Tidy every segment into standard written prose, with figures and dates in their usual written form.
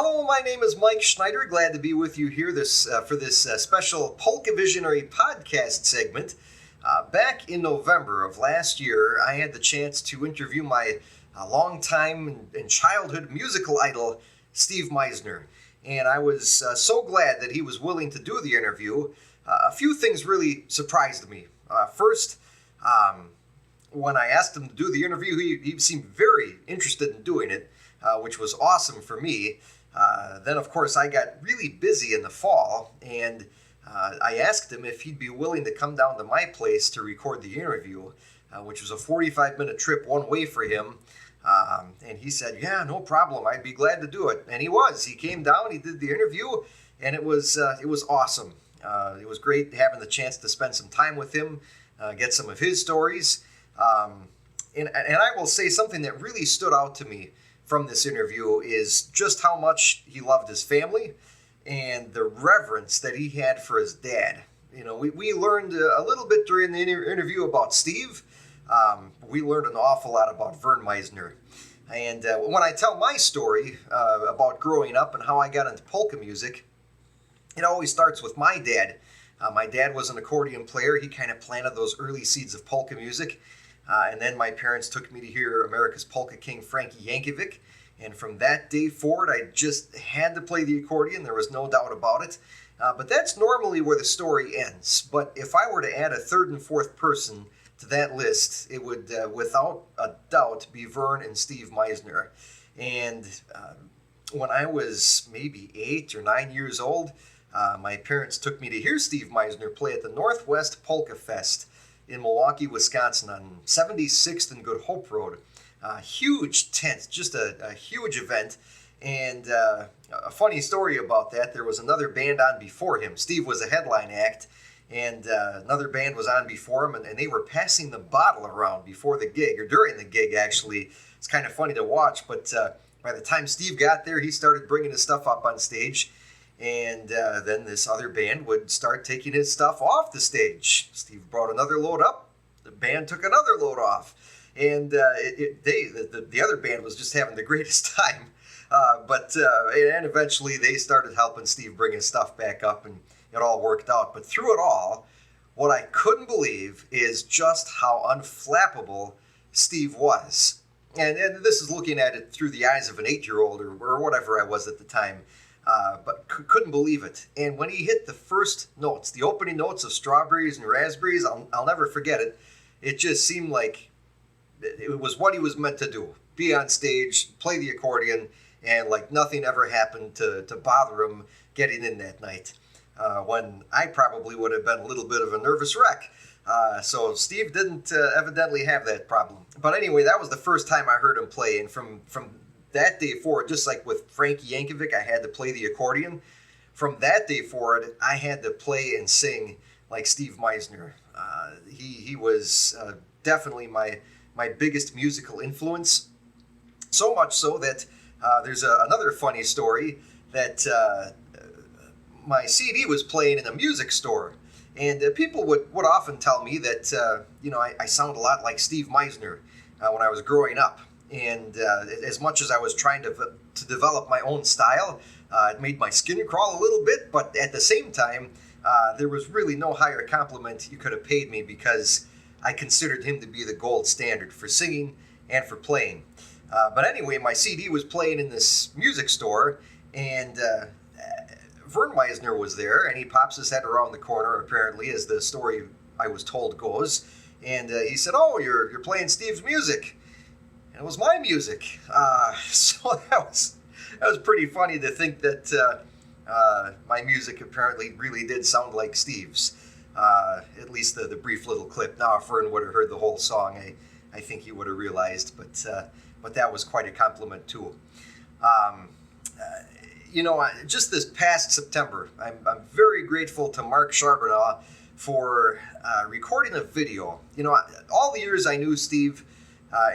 Hello, my name is Mike Schneider. Glad to be with you here for this special Polka Visionary podcast segment. Back in November of last year, I had the chance to interview my longtime and childhood musical idol, Steve Meisner. And I was so glad that he was willing to do the interview. A few things really surprised me. First, when I asked him to do the interview, he seemed very interested in doing it, which was awesome for me. Then, of course, I got really busy in the fall, and I asked him if he'd be willing to come down to my place to record the interview, which was a 45-minute trip one way for him. And he said, yeah, no problem. I'd be glad to do it. And he was. He came down, he did the interview, and it was awesome. It was great having the chance to spend some time with him, get some of his stories. And I will say something that really stood out to me from this interview is just how much he loved his family and the reverence that he had for his dad. You know, we learned a little bit during the interview about Steve. We learned an awful lot about Vern Meisner. And when I tell my story about growing up and how I got into polka music, it always starts with my dad. My dad was an accordion player. He kind of planted those early seeds of polka music. And then my parents took me to hear America's polka king, Frankie Yankovic. And from that day forward, I just had to play the accordion. There was no doubt about it. But that's normally where the story ends. But if I were to add a third and fourth person to that list, it would, without a doubt, be Vern and Steve Meisner. And when I was maybe 8 or 9 years old, my parents took me to hear Steve Meisner play at the Northwest Polka Fest in Milwaukee, Wisconsin on 76th and Good Hope Road. Huge tent, just a huge event. And a funny story about that, there was another band on before him. Steve was a headline act, and another band was on before him, and they were passing the bottle around before the gig, or during the gig, actually. It's kind of funny to watch, but by the time Steve got there, he started bringing his stuff up on stage. And then this other band would start taking his stuff off the stage. Steve brought another load up. The band took another load off. And the other band was just having the greatest time. And eventually they started helping Steve bring his stuff back up, and it all worked out. But through it all, what I couldn't believe is just how unflappable Steve was. And this is looking at it through the eyes of an 8-year-old or whatever I was at the time. But couldn't believe it. And when he hit the first notes, the opening notes of Strawberries and Raspberries, I'll never forget it. It just seemed like it was what he was meant to do. Be on stage, play the accordion, and like nothing ever happened to bother him getting in that night. When I probably would have been a little bit of a nervous wreck. So Steve didn't evidently have that problem. But anyway, that was the first time I heard him play. And from that day forward, just like with Frankie Yankovic, I had to play the accordion. From that day forward, I had to play and sing like Steve Meisner. He was definitely my biggest musical influence. So much so that there's another funny story that my CD was playing in a music store. And people would often tell me that, I sound a lot like Steve Meisner when I was growing up. And as much as I was trying to develop my own style, it made my skin crawl a little bit. But at the same time, there was really no higher compliment you could have paid me, because I considered him to be the gold standard for singing and for playing. But anyway, my CD was playing in this music store, and Vern Meisner was there, and he pops his head around the corner, apparently, as the story I was told goes. And he said, "Oh, you're playing Steve's music." And it was my music. So that was pretty funny to think that my music apparently really did sound like Steve's. At least the brief little clip. Now, if Vern would have heard the whole song, I think he would have realized. But that was quite a compliment too. Just this past September, I'm very grateful to Mark Charbonneau for recording a video. All the years I knew Steve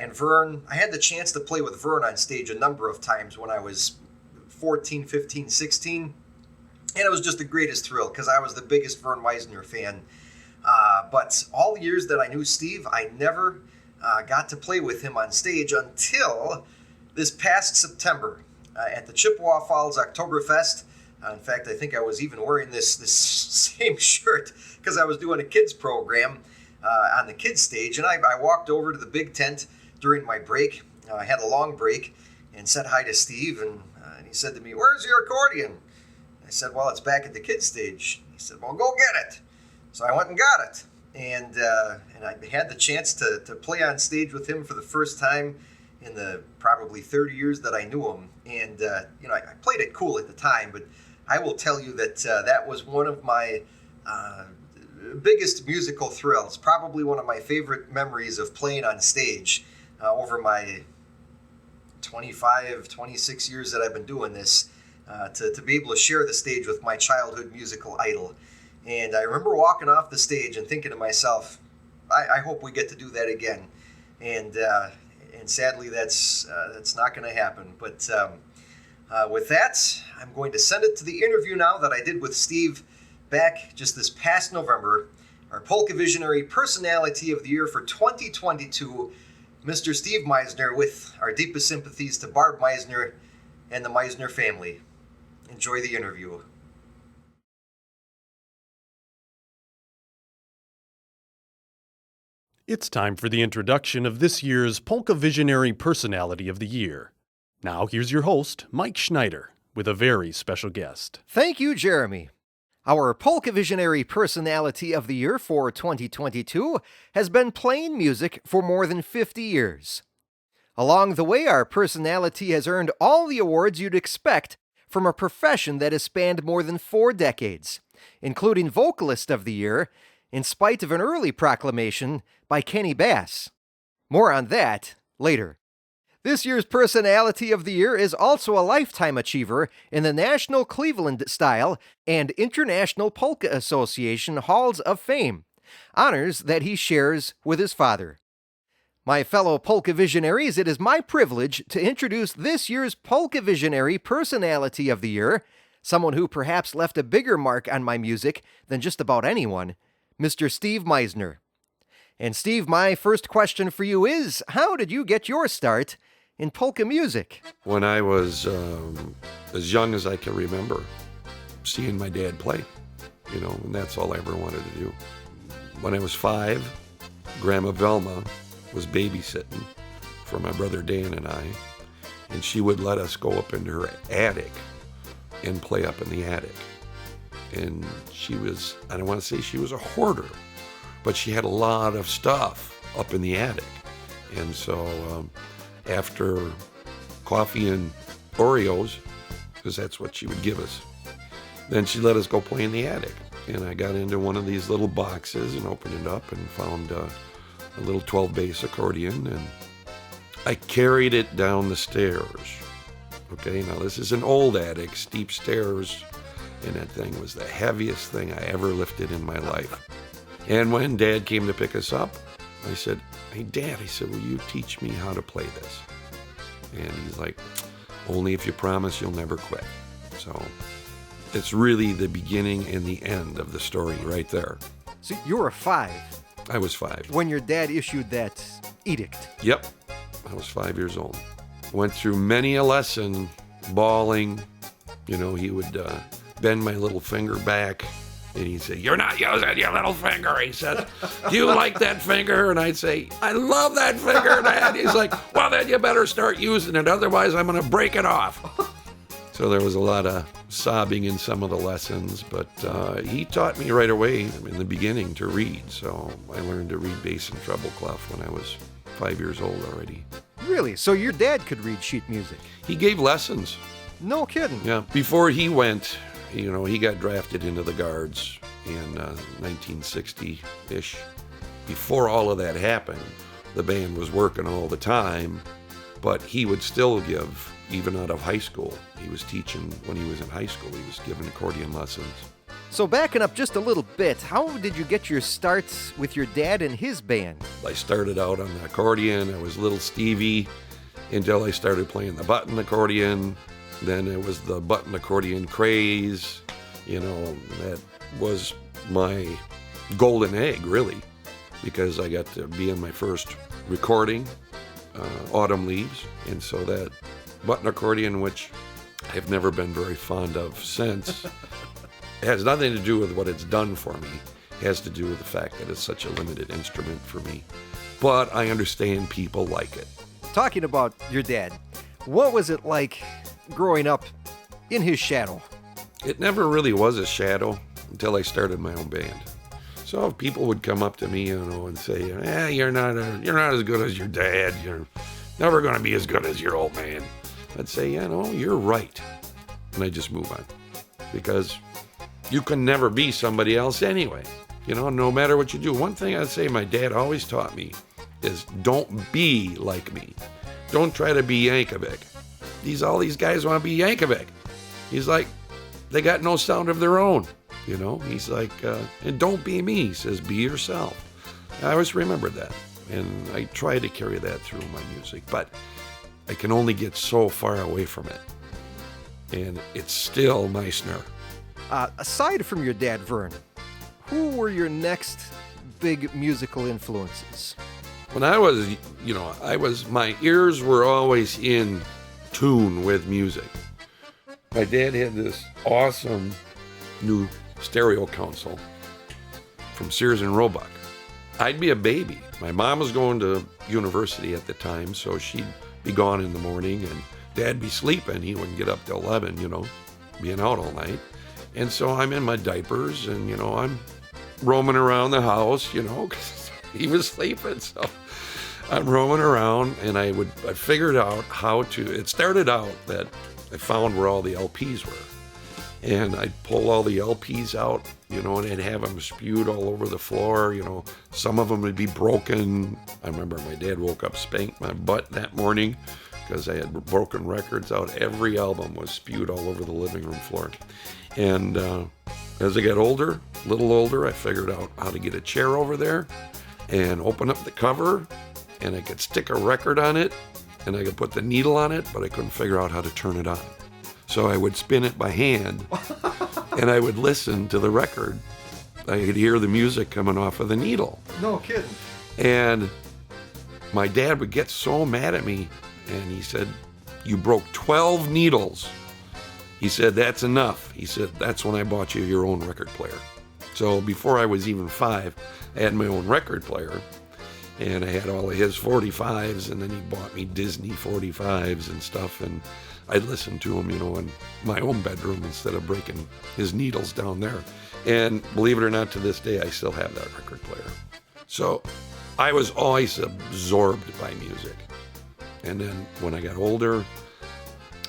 and Vern, I had the chance to play with Vern on stage a number of times when I was 14, 15, 16. And it was just the greatest thrill, because I was the biggest Vern Meisner fan. But all the years that I knew Steve, I never got to play with him on stage until this past September. at the Chippewa Falls Oktoberfest. In fact, I think I was even wearing this same shirt because I was doing a kids program on the kids stage, and I walked over to the big tent during my break. I had a long break and said hi to Steve, and he said to me, "Where's your accordion?" I said, "Well, it's back at the kids stage." He said, "Well, go get it." So I went and got it, and I had the chance to play on stage with him for the first time in the probably 30 years that I knew him. And I played it cool at the time, but I will tell you that that was one of my biggest musical thrills, probably one of my favorite memories of playing on stage over my 25, 26 years that I've been doing this, to be able to share the stage with my childhood musical idol. And I remember walking off the stage and thinking to myself, I hope we get to do that again. And sadly, that's not going to happen. But with that, I'm going to send it to the interview now that I did with Steve back just this past November, our Polka Visionary Personality of the Year for 2022, Mr. Steve Meisner, with our deepest sympathies to Barb Meisner and the Meisner family. Enjoy the interview. It's time for the introduction of this year's Polka Visionary Personality of the Year. Now here's your host, Mike Schneider, with a very special guest. Thank you, Jeremy. Our Polka Visionary Personality of the Year for 2022 has been playing music for more than 50 years. Along the way, our personality has earned all the awards you'd expect from a profession that has spanned more than 4 decades, including Vocalist of the Year, in spite of an early proclamation by Kenny Bass. More on that later. This year's Personality of the Year is also a Lifetime Achiever in the National Cleveland Style and International Polka Association Halls of Fame, honors that he shares with his father. My fellow Polka Visionaries, it is my privilege to introduce this year's Polka Visionary Personality of the Year, someone who perhaps left a bigger mark on my music than just about anyone, Mr. Steve Meisner. And Steve, my first question for you is, how did you get your start in polka music? When I was as young as I can remember, seeing my dad play, and that's all I ever wanted to do. When I was 5, Grandma Velma was babysitting for my brother Dan and I, and she would let us go up into her attic and play up in the attic. And she was, I don't want to say she was a hoarder, but she had a lot of stuff up in the attic. And so after coffee and Oreos, because that's what she would give us, then she let us go play in the attic. And I got into one of these little boxes and opened it up and found a little 12-bass accordion, and I carried it down the stairs. Okay, now this is an old attic, steep stairs, and that thing was the heaviest thing I ever lifted in my life. And when Dad came to pick us up, I said, "Hey, Dad," I said, "will you teach me how to play this?" And he's like, "Only if you promise you'll never quit." So it's really the beginning and the end of the story right there. So you were 5. I was 5. When your dad issued that edict. Yep, I was 5 years old. Went through many a lesson, bawling. He would bend my little finger back, and he'd say, "You're not using your little finger." He said, "Do you like that finger?" And I'd say, "I love that finger, Dad." He's like, "Well, then you better start using it, otherwise I'm going to break it off." So there was a lot of sobbing in some of the lessons, but he taught me right away in the beginning to read. So I learned to read bass and treble clef when I was 5 years old already. Really? So your dad could read sheet music? He gave lessons. No kidding. Yeah. Before he went, he got drafted into the Guards in 1960-ish. Before all of that happened, the band was working all the time, but he would still give, even out of high school. He was teaching when he was in high school. He was giving accordion lessons. So backing up just a little bit, how did you get your starts with your dad and his band? I started out on the accordion. I was little Stevie until I started playing the button accordion. Then it was the button accordion craze. That was my golden egg, really, because I got to be in my first recording, Autumn Leaves. And so that button accordion, which I've never been very fond of since. It has nothing to do with what it's done for me. It has to do with the fact that it's such a limited instrument for me. But I understand people like it. Talking about your dad, what was it like growing up in his shadow? It never really was a shadow until I started my own band. So if people would come up to me, and say, you're not as good as your dad. You're never going to be as good as your old man. I'd say, you're right. And I just move on. Because you can never be somebody else anyway. No matter what you do. One thing I'd say my dad always taught me is don't be like me. Don't try to be Yankovic. All these guys want to be Yankovic. He's like, they got no sound of their own. He's like, and don't be me. He says, be yourself. I always remembered that. And I try to carry that through my music. But I can only get so far away from it. And it's still Meisner. Aside from your dad, Vern, who were your next big musical influences? When I was, my ears were always in tune with music. My dad had this awesome new stereo console from Sears and Roebuck. I'd be a baby. My mom was going to university at the time, so she'd be gone in the morning, and Dad'd be sleeping. He wouldn't get up till 11, being out all night. And so I'm in my diapers, and, I'm roaming around the house, because he was sleeping. So I'm roaming around, and I figured out how to, it started out that I found where all the LPs were. And I'd pull all the LPs out, and I'd have them spewed all over the floor. Some of them would be broken. I remember my dad woke up, spanked my butt that morning because I had broken records out. Every album was spewed all over the living room floor. And as I got older, a little older, I figured out how to get a chair over there and open up the cover, and I could stick a record on it, and I could put the needle on it, but I couldn't figure out how to turn it on. So I would spin it by hand, and I would listen to the record. I could hear the music coming off of the needle. No kidding. And my dad would get so mad at me, and he said, you broke 12 needles. He said, that's enough. He said, that's when I bought you your own record player. So before I was even 5, I had my own record player, and I had all of his 45s, and then he bought me Disney 45s and stuff, and I'd listen to him, in my own bedroom instead of breaking his needles down there. And believe it or not, to this day, I still have that record player. So I was always absorbed by music. And then when I got older,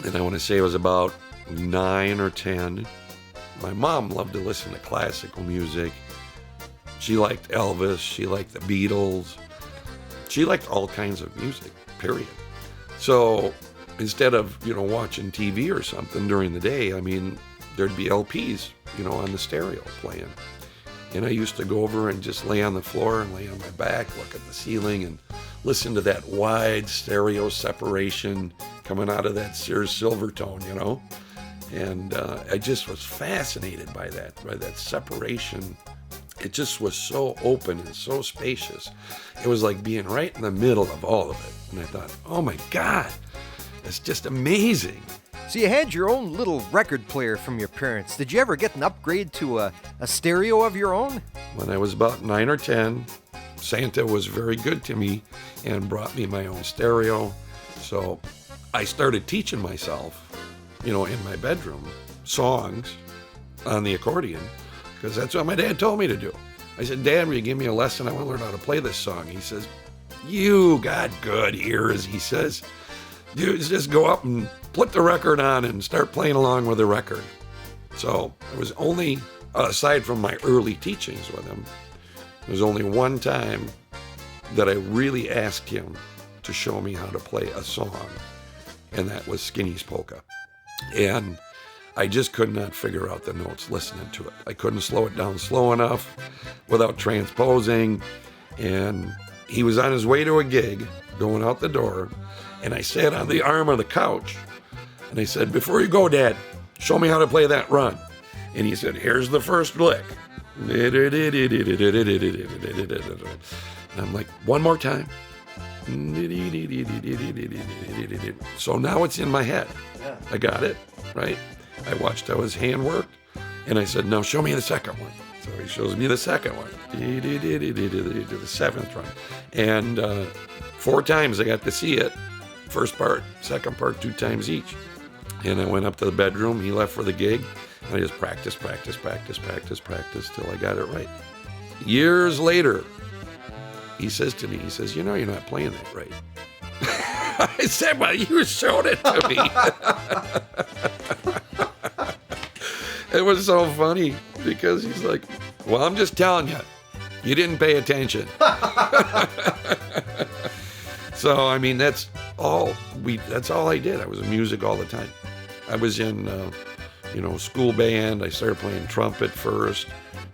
and I want to say it was about 9 or 10, my mom loved to listen to classical music. She liked Elvis. She liked the Beatles. She liked all kinds of music, period. So instead of, watching TV or something during the day, there'd be LPs, on the stereo playing. And I used to go over and just lay on the floor and lay on my back, look at the ceiling, and listen to that wide stereo separation coming out of that Sears Silvertone, And I just was fascinated by that separation. It just was so open and so spacious. It was like being right in the middle of all of it. And I thought, oh my God, it's just amazing. So you had your own little record player from your parents. Did you ever get an upgrade to a stereo of your own? When I was about 9 or 10, Santa was very good to me and brought me my own stereo. So I started teaching myself, in my bedroom, songs on the accordion, because that's what my dad told me to do. I said, Dad, will you give me a lesson? I want to learn how to play this song. He says, you got good ears, he says. You just go up and put the record on and start playing along with the record. So it was only, aside from my early teachings with him, there was only one time that I really asked him to show me how to play a song, and that was Skinny's Polka. And I just could not figure out the notes listening to it. I couldn't slow it down slow enough without transposing. And he was on his way to a gig, going out the door, and I sat on the arm of the couch, and I said, before you go, Dad, show me how to play that run. And he said, here's the first lick. And I'm like, one more time. So now it's in my head. I got it. right? I watched how his hand worked, and I said, no, show me the second one. So he shows me the second one, the seventh one. And 4 times I got to see it. First part, second part, 2 times each. And I went up to the bedroom. He left for the gig. And I just practiced till I got it right. Years later, he says to me, he says, you know, you're not playing that right. I said, well, you showed it to me. It was so funny because he's like, well, I'm just telling you, you didn't pay attention. So, I mean, that's all I did. I was in music all the time. I was in, school band. I started playing trumpet first.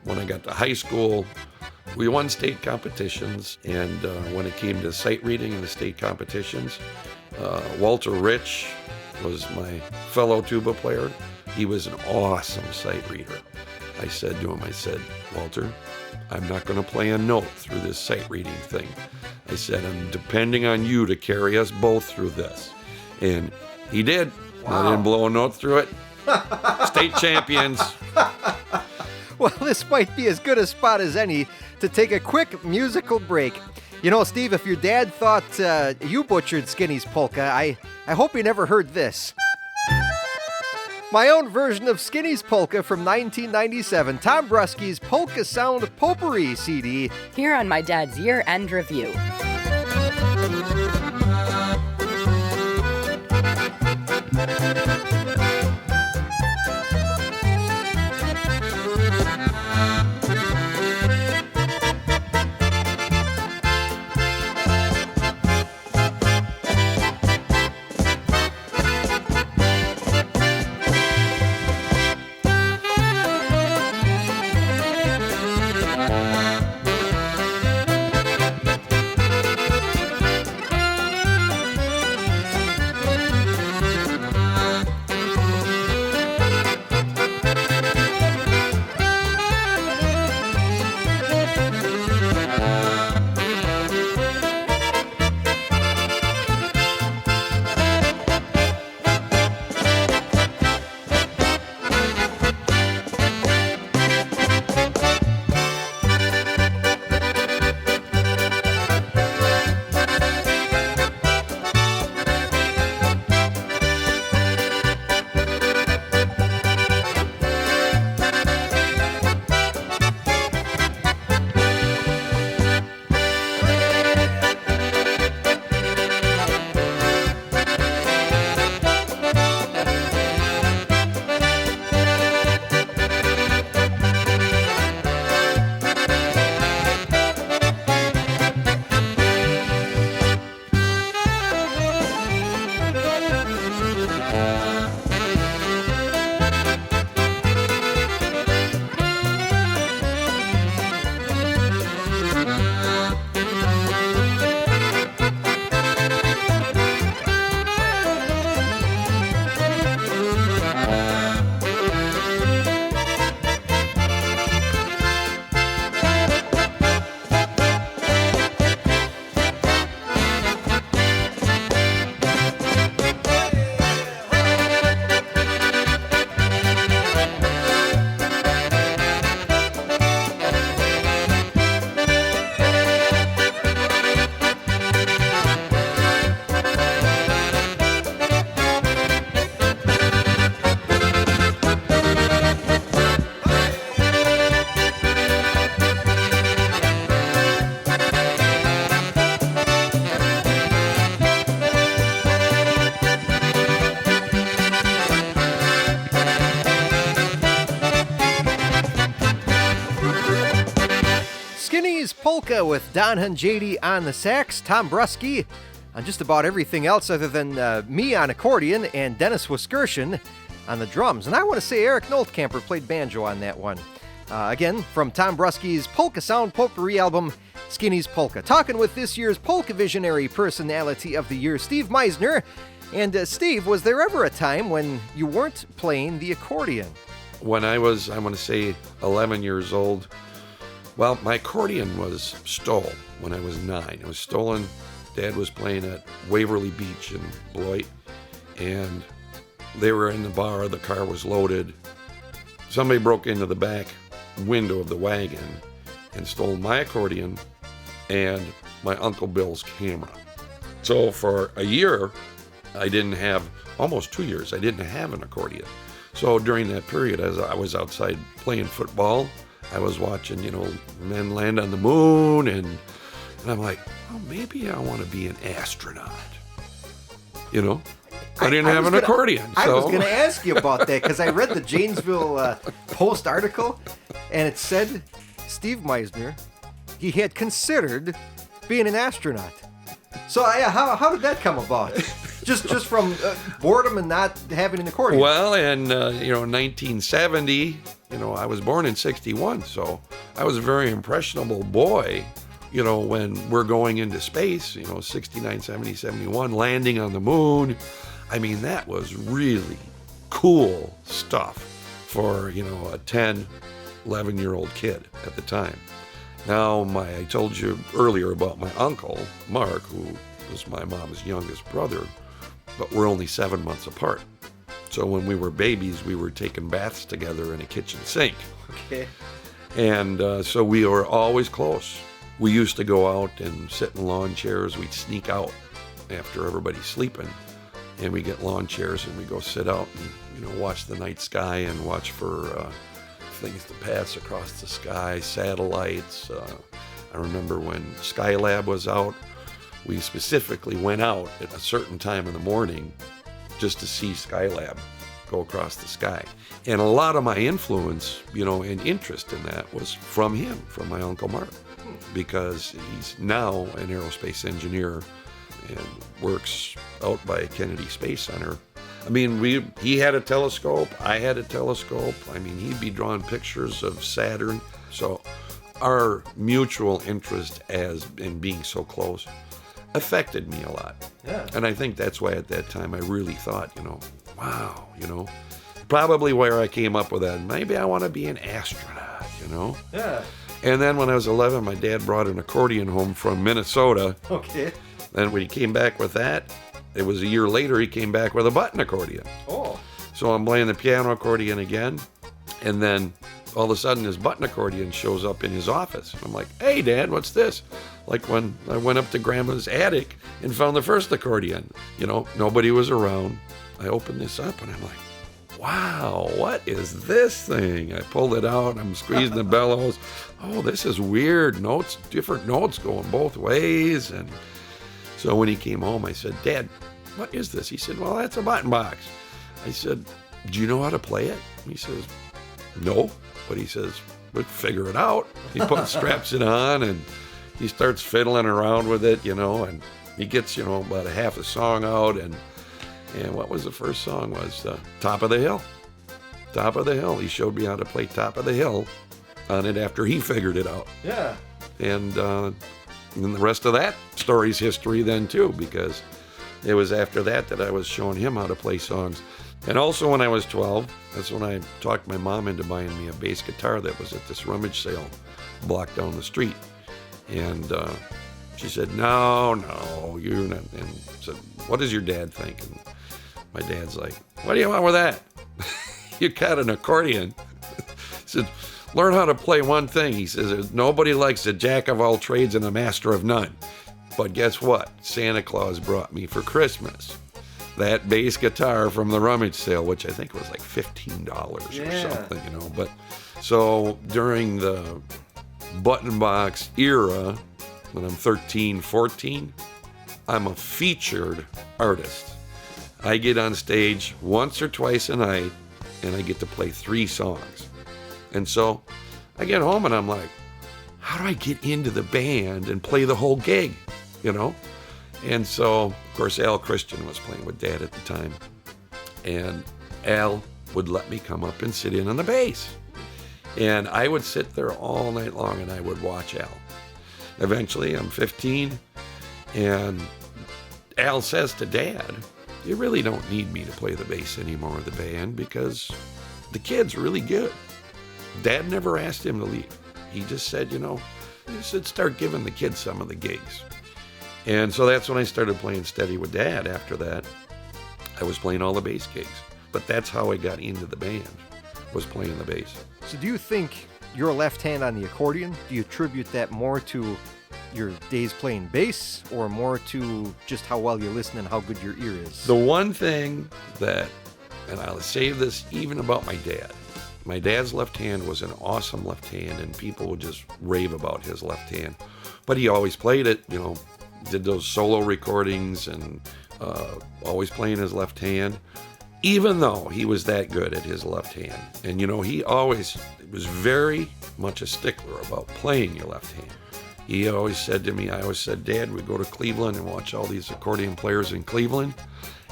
When I got to high school, we won state competitions. And when it came to sight reading in the state competitions, Walter Rich was my fellow tuba player. He was an awesome sight reader. I said to him, Walter, I'm not going to play a note through this sight reading thing. I said, I'm depending on you to carry us both through this. And he did. Wow. I didn't blow a note through it. State champions. Well, this might be as good a spot as any to take a quick musical break. You know, Steve, if your dad thought you butchered Skinny's Polka, I hope he never heard this. My own version of Skinny's Polka from 1997, Tom Brusky's Polka Sound Potpourri CD. Here on my dad's year-end review. Polka with Don Hunjady on the sax, Tom Brusky on just about everything else other than me on accordion, and Dennis Wiskershon on the drums. And I want to say Eric Noltkamper played banjo on that one. Again, from Tom Brusky's Polka Sound Potpourri album, Skinny's Polka. Talking with this year's Polka Visionary Personality of the Year, Steve Meisner. And Steve, was there ever a time when you weren't playing the accordion? When I was, I want to say, 11 years old, well, my accordion was stolen when I was 9. It was stolen. Dad was playing at Waverly Beach in Beloit, and They were in the bar, the car was loaded. Somebody broke into the back window of the wagon and stole my accordion and my Uncle Bill's camera. So for a year, almost 2 years, I didn't have an accordion. So during that period, as I was outside playing football, I was watching, men land on the moon, and I'm like, well, maybe I want to be an astronaut. I didn't have an accordion. I so. was going to ask you about that because I read the Janesville Post article, and it said Steve Meisner, he had considered being an astronaut. So how did that come about? Just from boredom and not having an accordion? Well, in 1970, I was born in 61, so I was a very impressionable boy, when we're going into space, 69, 70, 71, landing on the moon. I mean, that was really cool stuff for, a 10, 11-year-old kid at the time. Now, I told you earlier about my uncle, Mark, who was my mom's youngest brother, but we're only 7 months apart. So when we were babies, we were taking baths together in a kitchen sink. Okay. And so we were always close. We used to go out and sit in lawn chairs. We'd sneak out after everybody's sleeping, and we get lawn chairs and we go sit out and, watch the night sky and watch for things to pass across the sky, satellites. I remember when Skylab was out, we specifically went out at a certain time in the morning just to see Skylab go across the sky. And a lot of my influence, and interest in that was from him, from my Uncle Mark, because he's now an aerospace engineer and works out by Kennedy Space Center. I mean, he had a telescope, I had a telescope. I mean, he'd be drawing pictures of Saturn. So our mutual interest in being so close affected me a lot. Yeah. And I think that's why at that time I really thought, wow, probably where I came up with that, maybe I want to be an astronaut, Yeah. And then when I was 11, my dad brought an accordion home from Minnesota. Okay. And when he came back with that, it was a year later, he came back with a button accordion. Oh. So I'm playing the piano accordion again, and then all of a sudden his button accordion shows up in his office. I'm like, hey, Dad, what's this? Like when I went up to Grandma's attic and found the first accordion. Nobody was around. I opened this up, and I'm like, wow, what is this thing? I pulled it out, I'm squeezing the bellows. Oh, this is weird. Notes, different notes going both ways. And so when he came home, I said, Dad, what is this? He said, well, that's a button box. I said, do you know how to play it? He says, no. But he says, we'll figure it out. He straps it on, and he starts fiddling around with it, and he gets, about a half a song out. And what was the first song? Was Top of the Hill. Top of the Hill. He showed me how to play Top of the Hill on it after he figured it out. Yeah. And then the rest of that story's history then too, because it was after that I was showing him how to play songs. And also when I was 12, that's when I talked my mom into buying me a bass guitar that was at this rummage sale block down the street. And she said, no, you're not. And said, what does your dad think? And my dad's like, what do you want with that? You got an accordion. He said, learn how to play one thing. He says, nobody likes a jack of all trades and a master of none. But guess what? Santa Claus brought me for Christmas that bass guitar from the rummage sale, which I think was like $15 or something, But so during the button box era, when I'm 13, 14, I'm a featured artist. I get on stage once or twice a night, and I get to play 3 songs. And so I get home and I'm like, how do I get into the band and play the whole gig, And so, of course, Al Christian was playing with Dad at the time. And Al would let me come up and sit in on the bass. And I would sit there all night long and I would watch Al. Eventually, I'm 15, and Al says to Dad, you really don't need me to play the bass anymore in the band because the kid's really good. Dad never asked him to leave. He just said, you should start giving the kids some of the gigs. And so that's when I started playing steady with Dad. After that, I was playing all the bass gigs. but that's how I got into the band, was playing the bass. So do you think your left hand on the accordion, do you attribute that more to your days playing bass or more to just how well you listen and how good your ear is? The one thing that, and I'll say this even about my dad, my dad's left hand was an awesome left hand, and people would just rave about his left hand. But he always played it, did those solo recordings and always playing his left hand, even though he was that good at his left hand. And, he always was very much a stickler about playing your left hand. He always said to me, I always said, Dad, we go to Cleveland and watch all these accordion players in Cleveland.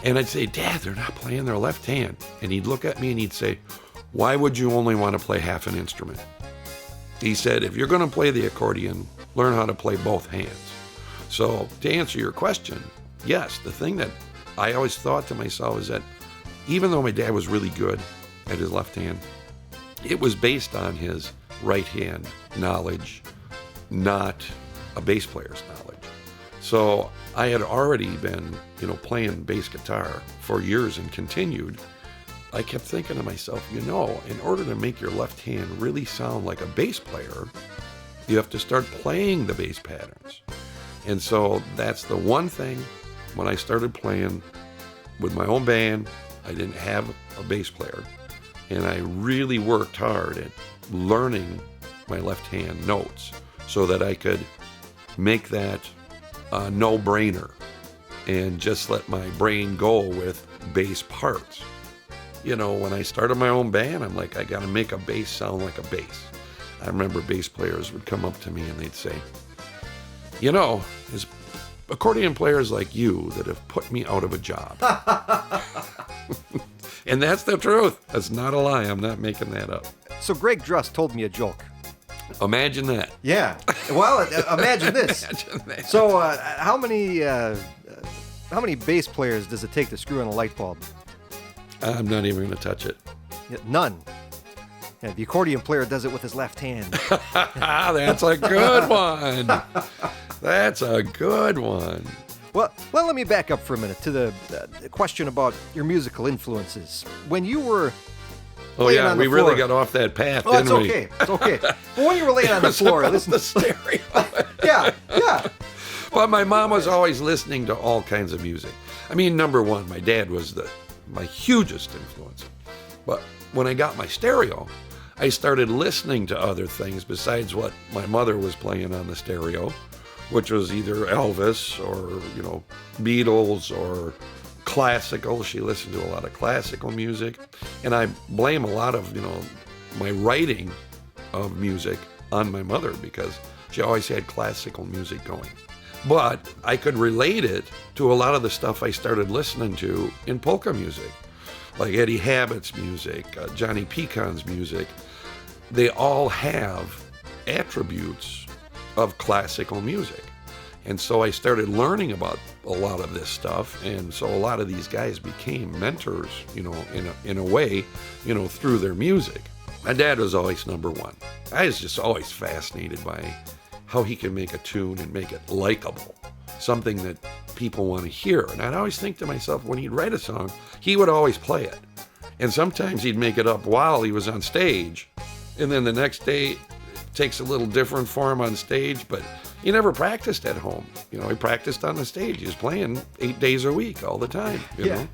And I'd say, Dad, they're not playing their left hand. And he'd look at me and he'd say, why would you only want to play half an instrument? He said, if you're going to play the accordion, learn how to play both hands. So to answer your question, yes, the thing that I always thought to myself is that even though my dad was really good at his left hand, it was based on his right hand knowledge, not a bass player's knowledge. So I had already been, playing bass guitar for years and continued. I kept thinking to myself, in order to make your left hand really sound like a bass player, you have to start playing the bass patterns. And so that's the one thing when I started playing with my own band, I didn't have a bass player. And I really worked hard at learning my left hand notes so that I could make that a no-brainer and just let my brain go with bass parts. When I started my own band, I'm like, I got to make a bass sound like a bass. I remember bass players would come up to me and they'd say, it's accordion players like you that have put me out of a job. And that's the truth. That's not a lie. I'm not making that up. So Greg Druss told me a joke. Imagine that. Yeah. Well, imagine this. Imagine that. So how many bass players does it take to screw in a light bulb? I'm not even going to touch it. Yeah, none. Yeah, the accordion player does it with his left hand. That's a good one. That's a good one. Well, let me back up for a minute to the question about your musical influences. When you were laying on the we floor, really got off that path, it's didn't we? okay. It's okay. But when you were laying on the floor, listen. The stereo. Yeah. But my mom was always listening to all kinds of music. I mean, number one, my dad was my hugest influence. But when I got my stereo, I started listening to other things besides what my mother was playing on the stereo, which was either Elvis or, Beatles or classical. She listened to a lot of classical music. And I blame a lot of, my writing of music on my mother because she always had classical music going. But I could relate it to a lot of the stuff I started listening to in polka music, like Eddie Habit's music, Johnny Pecan's music. They all have attributes of classical music. And so I started learning about a lot of this stuff. And so a lot of these guys became mentors, in a way, through their music. My dad was always number one. I was just always fascinated by how he can make a tune and make it likable, something that people want to hear. And I'd always think to myself, when he'd write a song, he would always play it. And sometimes he'd make it up while he was on stage. And then the next day, it takes a little different form on stage, but he never practiced at home. He practiced on the stage. He was playing 8 days a week all the time, you know.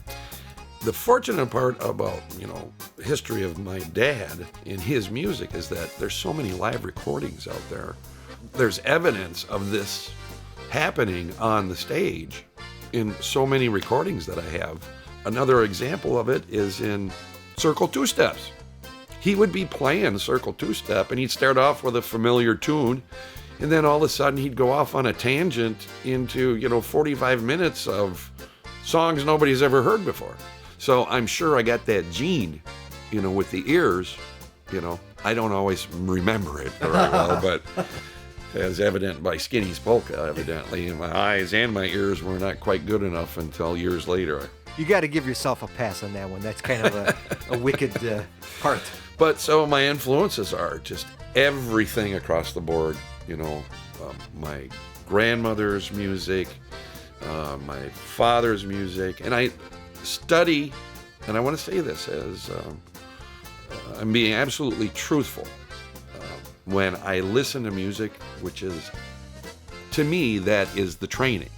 The fortunate part about, the history of my dad and his music is that there's so many live recordings out there. There's evidence of this happening on the stage in so many recordings that I have. Another example of it is in Circle Two Steps. He would be playing Circle Two Step and he'd start off with a familiar tune, and then all of a sudden he'd go off on a tangent into, 45 minutes of songs nobody's ever heard before. So I'm sure I got that gene, with the ears. I don't always remember it very well, but as evident by Skinny's Polka, evidently, my eyes and my ears were not quite good enough until years later. You got to give yourself a pass on that one. That's kind of a wicked part. But so my influences are just everything across the board. My grandmother's music, my father's music, and I study and I want to say this as I'm being absolutely truthful, when I listen to music, which is, to me, that is the training.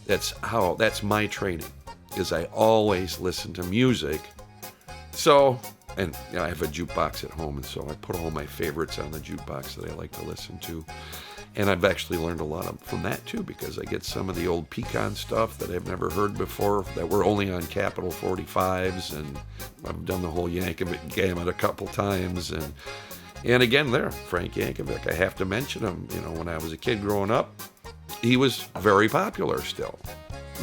That's my training, is I always listen to music. So, and I have a jukebox at home, and so I put all my favorites on the jukebox that I like to listen to. And I've actually learned a lot from that too, because I get some of the old pecan stuff that I've never heard before that were only on Capitol 45s, and I've done the whole Yankovic gamut a couple times. And again there, Frank Yankovic, I have to mention him. When I was a kid growing up, he was very popular still.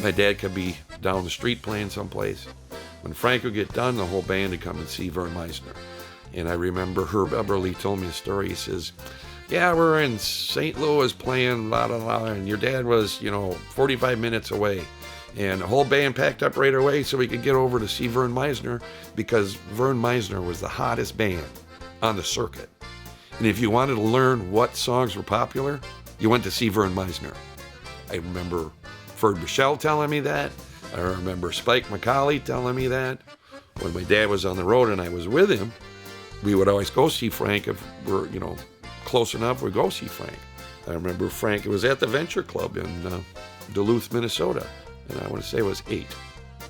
My dad could be down the street playing someplace. When Frank would get done, the whole band would come and see Vern Meisner. And I remember Herb Eberle told me a story. He says, yeah, we're in St. Louis playing la la la, and your dad was, 45 minutes away. And the whole band packed up right away so we could get over to see Vern Meisner, because Vern Meisner was the hottest band on the circuit. And if you wanted to learn what songs were popular, you went to see Vern Meisner. I remember Ferd Michel telling me that. I remember Spike McCauley telling me that. When my dad was on the road and I was with him, we would always go see Frank. If we're, close enough, we'd go see Frank. I remember Frank, it was at the Venture Club in Duluth, Minnesota, and I want to say it was 8.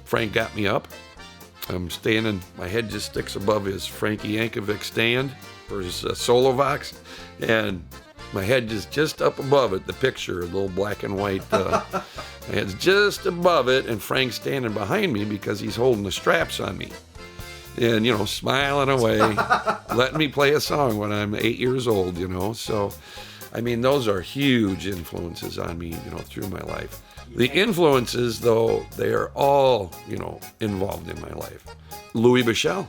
Frank got me up. I'm standing, my head just sticks above his Frankie Yankovic stand for his solo box, and my head is just up above it, the picture, a little black and white. My head's just above it, and Frank's standing behind me because he's holding the straps on me. And, smiling away, letting me play a song when I'm 8 years old, So, those are huge influences on me, through my life. The influences, though, they are all, involved in my life. Louis Bichel,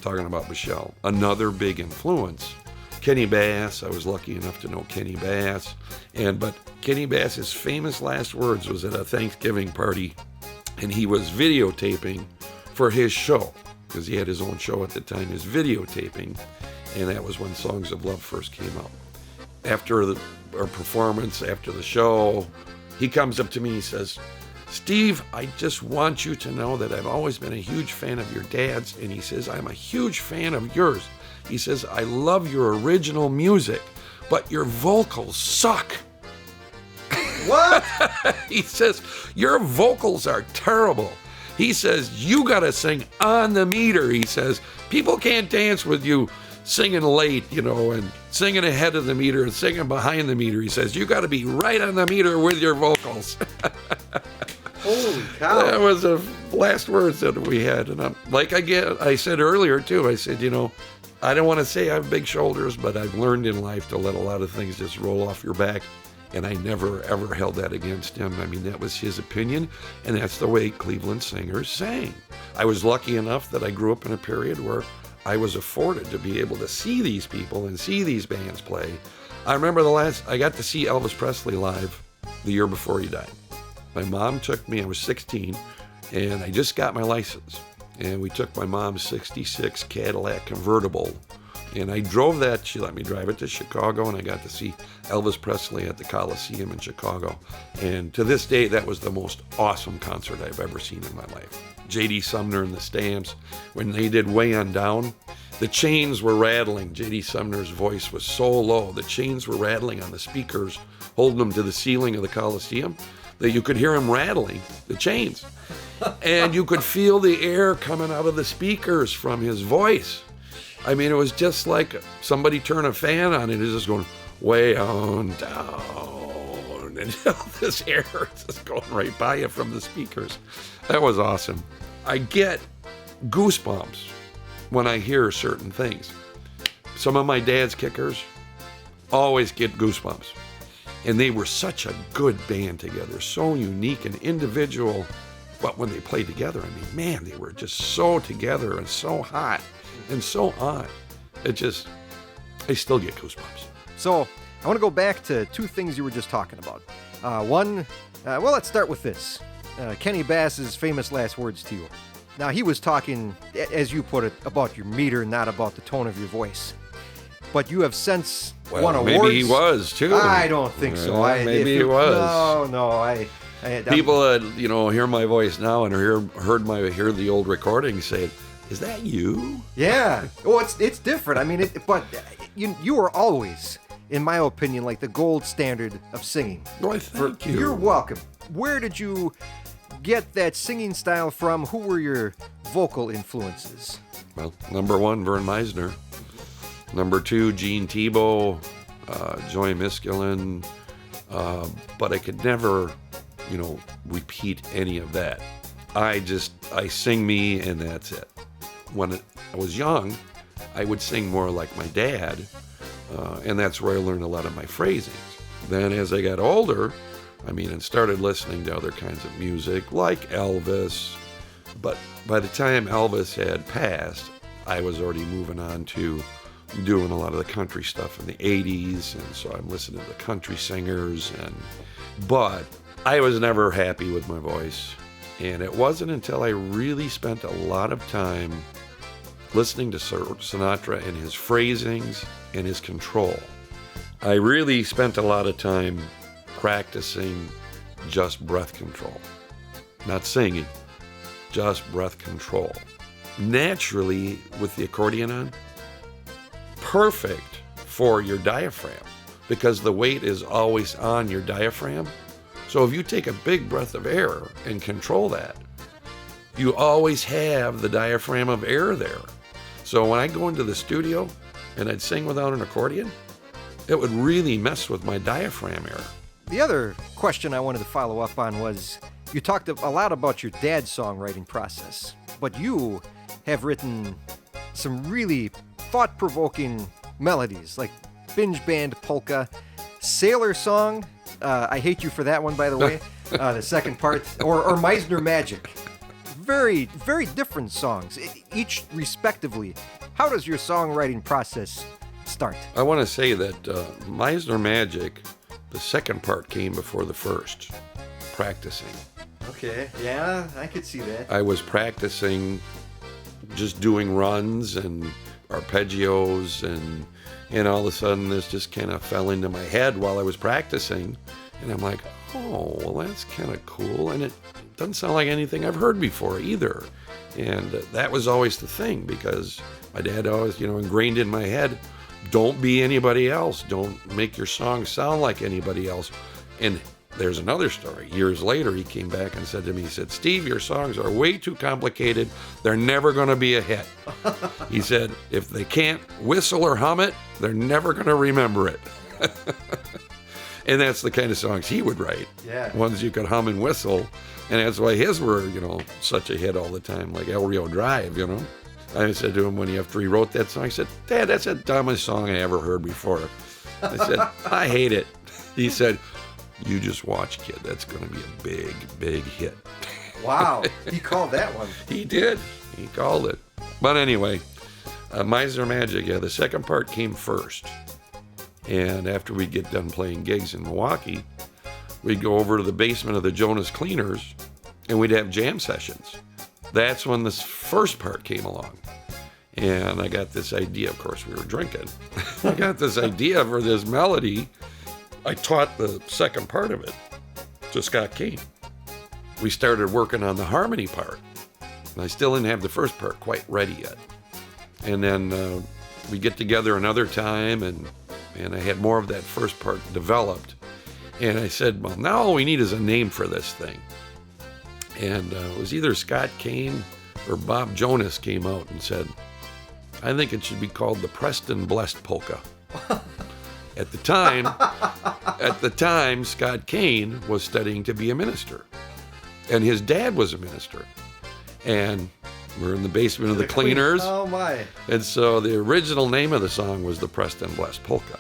talking about Bichel, another big influence. Kenny Bass, I was lucky enough to know Kenny Bass. But Kenny Bass's famous last words was at a Thanksgiving party, and he was videotaping for his show, because he had his own show at the time, his videotaping, and that was when Songs of Love first came out. After our performance, after the show, he comes up to me, he says, Steve, I just want you to know that I've always been a huge fan of your dad's, and he says, I'm a huge fan of yours. He says, I love your original music, but your vocals suck. What? He says, your vocals are terrible. He says, you got to sing on the meter. He says, people can't dance with you singing late, and singing ahead of the meter and singing behind the meter. He says, you got to be right on the meter with your vocals. Holy cow. That was the last words that we had. And I said earlier, too, I said, I don't want to say I have big shoulders, but I've learned in life to let a lot of things just roll off your back. And I never, ever held that against him. That was his opinion, and that's the way Cleveland singers sang. I was lucky enough that I grew up in a period where I was afforded to be able to see these people and see these bands play. I remember I got to see Elvis Presley live the year before he died. My mom took me, I was 16, and I just got my license. And we took my mom's 66 Cadillac convertible, and I drove that. She let me drive it to Chicago, and I got to see Elvis Presley at the Coliseum in Chicago. And to this day, that was the most awesome concert I've ever seen in my life. J.D. Sumner and the Stamps, when they did Way On Down, the chains were rattling. J.D. Sumner's voice was so low, the chains were rattling on the speakers, holding them to the ceiling of the Coliseum, that you could hear him rattling the chains. And you could feel the air coming out of the speakers from his voice. It was just like somebody turn a fan on, and it was just going way on down, and this air is just going right by you from the speakers. That was awesome. I get goosebumps when I hear certain things. Some of my dad's kickers always get goosebumps. And they were such a good band together, so unique and individual. But when they played together, they were just so together and so hot and so on. I still get goosebumps. So I want to go back to two things you were just talking about. Let's start with this. Kenny Bass's famous last words to you. Now, he was talking, as you put it, about your meter, not about the tone of your voice. but you have since Well, won awards. maybe he was too. I don't think so. Maybe he was. No. People that hear my voice now and hear the old recording say, "Is that you?" Yeah. Oh, it's different. I mean, but you were always, in my opinion, like the gold standard of singing. Why, thank you. You're welcome. Where did you get that singing style from? Who were your vocal influences? Well, number one, Vern Meisner. Number two, Gene Tebow, Joey Miskulin. But I could never, repeat any of that. I sing me and that's it. When I was young, I would sing more like my dad, and that's where I learned a lot of my phrasings. Then as I got older, and started listening to other kinds of music, like Elvis. But by the time Elvis had passed, I was already moving on to doing a lot of the country stuff in the 80s, and so I'm listening to the country singers. But I was never happy with my voice, and it wasn't until I really spent a lot of time listening to Sinatra and his phrasings and his control. I really spent a lot of time practicing just breath control. Not singing, just breath control. Naturally, with the accordion on, perfect for your diaphragm because the weight is always on your diaphragm. So if you take a big breath of air and control that, you always have the diaphragm of air there. So when I go into the studio and I'd sing without an accordion, it would really mess with my diaphragm air. The other question I wanted to follow up on was, you talked a lot about your dad's songwriting process, but you have written some really thought-provoking melodies, like Binge Band Polka, Sailor Song, I Hate You for that one, by the way, the second part, or Meisner Magic. Very, very different songs, each respectively. How does your songwriting process start? I want to say that Meisner Magic, the second part came before the first, practicing. Okay, yeah, I could see that. I was practicing just doing runs and arpeggios, and all of a sudden this just kind of fell into my head while I was practicing, and I'm like, oh, well, that's kind of cool, and it doesn't sound like anything I've heard before either. And that was always the thing, because my dad always, ingrained in my head, don't be anybody else, don't make your song sound like anybody else. And there's another story. Years later, he came back and said to me, he said, Steve, your songs are way too complicated. They're never going to be a hit. He said, if they can't whistle or hum it, they're never going to remember it. And that's the kind of songs he would write. Yeah. Ones you could hum and whistle. And that's why his were, such a hit all the time, like El Rio Drive, I said to him when after he wrote that song, I said, Dad, that's the dumbest song I ever heard before. I said, I hate it. He said, you just watch, kid. That's going to be a big, big hit. Wow. He called that one. He did. He called it. But anyway, Meisner Magic, the second part came first. And after we'd get done playing gigs in Milwaukee, we'd go over to the basement of the Jonas Cleaners and we'd have jam sessions. That's when this first part came along. And I got this idea, of course, we were drinking. I got this idea for this melody. I taught the second part of it to Scott Kane. We started working on the harmony part. And I still didn't have the first part quite ready yet. And then we get together another time, and I had more of that first part developed. And I said, well, now all we need is a name for this thing. And it was either Scott Kane or Bob Jonas came out and said, I think it should be called the Preston Blessed Polka. At the time, Scott Kane was studying to be a minister. And his dad was a minister. And we're in the basement of the Cleaners. Oh, my. And so the original name of the song was the Preston Blessed Polka.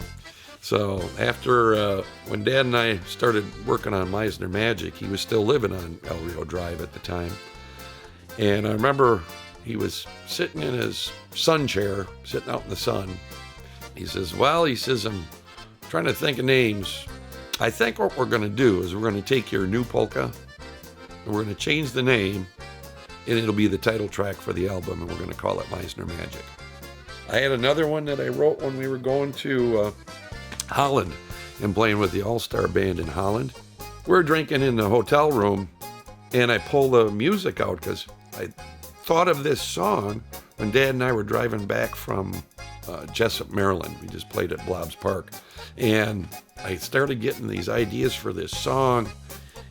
So after, when Dad and I started working on Meisner Magic, he was still living on El Rio Drive at the time. And I remember he was sitting in his sun chair, sitting out in the sun. He says, I'm trying to think of names. I think what we're going to do is we're going to take your new polka and we're going to change the name, and it'll be the title track for the album, and we're going to call it Meisner Magic. I had another one that I wrote when we were going to Holland and playing with the All-Star Band in Holland. We're drinking in the hotel room, and I pull the music out because I thought of this song when Dad and I were driving back from Jessup, Maryland. We just played at Blobbs Park. And I started getting these ideas for this song,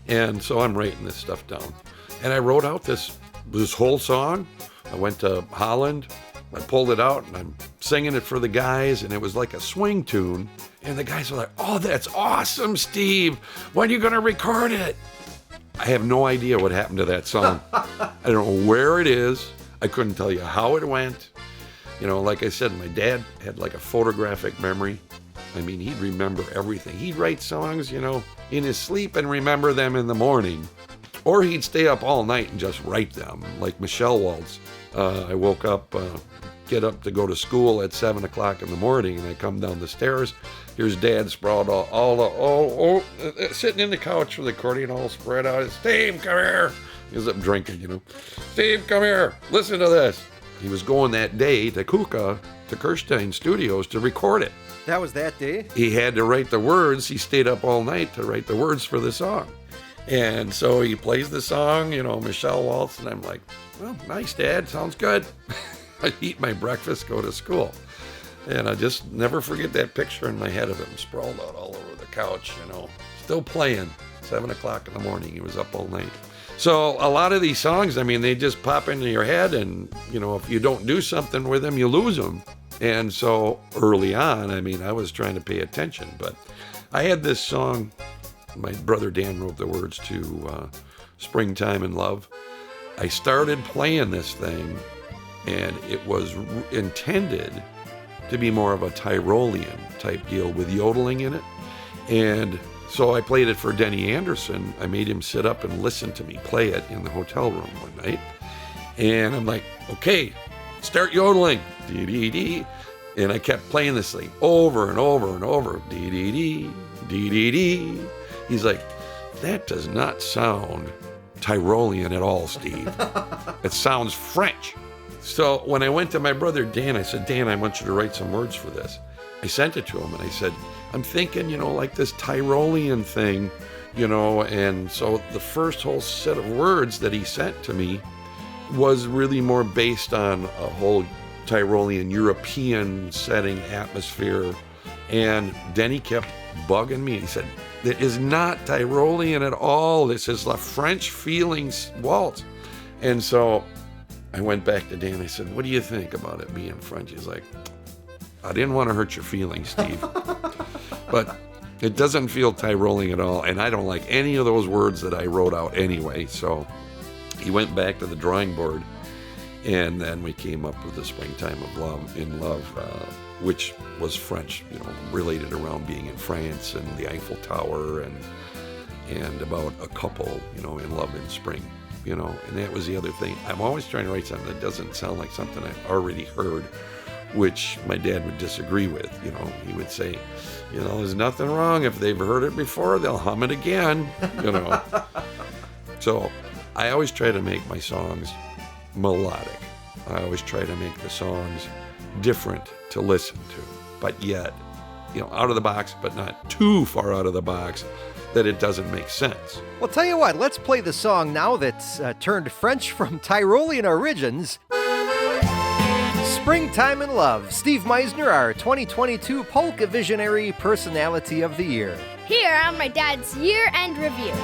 and so I'm writing this stuff down. And I wrote out this whole song. I went to Holland, I pulled it out, and I'm singing it for the guys, and it was like a swing tune. And the guys were like, "Oh, that's awesome, Steve. When are you going to record it?" I have no idea what happened to that song. I don't know where it is. I couldn't tell you how it went. You know, like I said, my dad had like a photographic memory. I mean, he'd remember everything. He'd write songs, you know, in his sleep and remember them in the morning. Or he'd stay up all night and just write them, like Michelle Waltz. I woke up, get up to go to school at 7 o'clock in the morning, and I come down the stairs. Here's Dad sprawled sitting in the couch with the accordion all spread out. "Steve, come here." He was up drinking, you know. "Steve, come here. Listen to this." He was going that day to Kuka, to Kirstein Studios, to record it. That was that day? He had to write the words. He stayed up all night to write the words for the song. And so he plays the song, you know, Michelle Waltz, and I'm like, "Well, nice, Dad. Sounds good." I eat my breakfast, go to school. And I just never forget that picture in my head of him sprawled out all over the couch, you know, still playing. 7 o'clock in the morning, he was up all night. So a lot of these songs, I mean, they just pop into your head, and, you know, if you don't do something with them, you lose them. And so early on, I mean, I was trying to pay attention, but I had this song, my brother Dan wrote the words to Springtime in Love. I started playing this thing, and it was intended to be more of a Tyrolean type deal with yodeling in it. And so I played it for Denny Anderson. I made him sit up and listen to me play it in the hotel room one night. And I'm like, "Okay, start yodeling." Dee-dee-dee. And I kept playing this thing over and over and over. Dee-dee-dee, dee-dee-dee. He's like, "That does not sound Tyrolean at all, Steve. It sounds French." So when I went to my brother Dan, I said, "Dan, I want you to write some words for this." I sent it to him, and I said, "I'm thinking, you know, like this Tyrolean thing, you know." And so the first whole set of words that he sent to me was really more based on a whole Tyrolean European setting, atmosphere. And Denny kept bugging me. He said, "It is not Tyrolean at all. This is a French feelings waltz." And so I went back to Dan. I said, "What do you think about it being French?" He's like, "I didn't want to hurt your feelings, Steve, but it doesn't feel Tyrolean at all, and I don't like any of those words that I wrote out anyway." So he went back to the drawing board, and then we came up with the Springtime in Love, which was French, you know, related around being in France and the Eiffel Tower, and about a couple, you know, in love in spring. You know, and that was the other thing. I'm always trying to write something that doesn't sound like something I've already heard, which my dad would disagree with. You know, he would say, "You know, there's nothing wrong. If they've heard it before, they'll hum it again," you know. So I always try to make my songs melodic. I always try to make the songs different to listen to, but yet, you know, out of the box, but not too far out of the box that it doesn't make sense. Well, tell you what, let's play the song now that's turned French from Tyrolean origins. Springtime in Love. Steve Meisner, our 2022 Polka Visionary Personality of the Year. Here on my dad's year-end review.